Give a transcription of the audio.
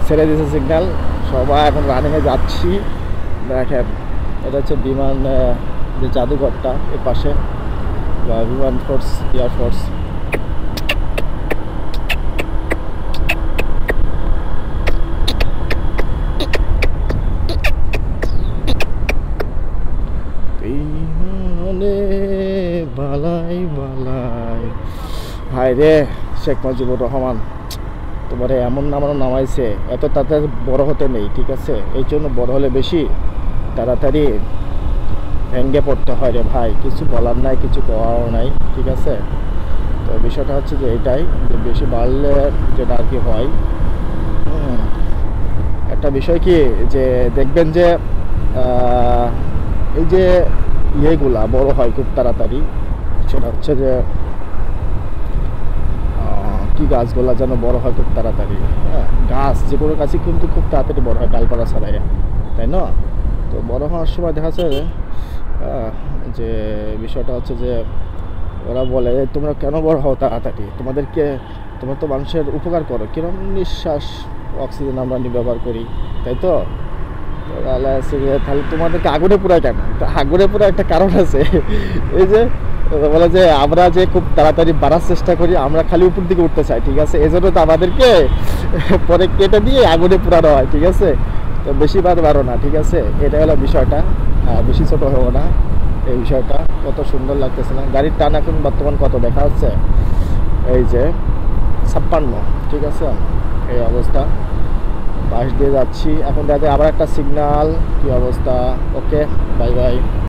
ছেড়ে দিয়েছে সিগন্যাল, সবাই এখন রানিংয়ে যাচ্ছি। দেখেন এটা হচ্ছে বিমান যে জাদুঘরটা এর পাশে, বা বিমান ফোর্স, এয়ারফোর্স। বালাই বালাই, হায় রে শেখ মুজিবুর রহমান, তোমার এমন নামাইছে, এত তাড়াতাড়ি বড় হতে নেই, ঠিক আছে? এই জন্য বড় হলে বেশি তাড়াতাড়ি ভেঙ্গে পড়তে হয় রে ভাই, কিছু বলার নাই, কিছু করাও নাই, ঠিক আছে? তো বিষয়টা হচ্ছে যে এটাই, যে বেশি বাড়লে যেটা আর কি হয়, একটা বিষয় কি যে দেখবেন যে এই যে ইয়েগুলা বড় হয় খুব তাড়াতাড়ি, সেটা হচ্ছে যে কি গাছগুলা যেন বড় হয় খুব তাড়াতাড়ি। হ্যাঁ, গাছ যে কোনো গাছই কিন্তু খুব তাড়াতাড়ি বড় হয় ডালপালা ছাড়াইয়া, তাই না? তো বড় হওয়ার সময় দেখা যাচ্ছে যে বিষয়টা হচ্ছে যে ওরা বলে তোমরা কেন বড় হও তাড়াতাড়ি, তোমরা তো মানুষের উপকার করো, কিরম নিঃশ্বাস অক্সিজেন আমরা ব্যবহার করি, তাই তো? তাহলে তোমাদেরকে আগুনে পোড়ায় কেন? আগুনে পোড়ার একটা কারণ আছে। এই যে বলে যে আমরা যে খুব তাড়াতাড়ি বাড়ার চেষ্টা করি, আমরা খালি উপর দিকে উঠতে চাই, ঠিক আছে? এই জন্য তো আমাদেরকে পরে কেটে দিয়ে আগুনে পোড়ানো হয়, ঠিক আছে? তো বেশি বাড়ো না, ঠিক আছে? এটা হলো বিষয়টা, বেশি ছোট হবো না। এই বিষয়টা কত সুন্দর লাগতেছে না? গাড়ির টান এখন বর্তমান কত দেখা হচ্ছে, এই যে 56, ঠিক আছে? এই অবস্থা, পাশ দিয়ে যাচ্ছি এখন, দেখা যায় আবার একটা সিগন্যাল, কি অবস্থা। ওকে, বাই বাই।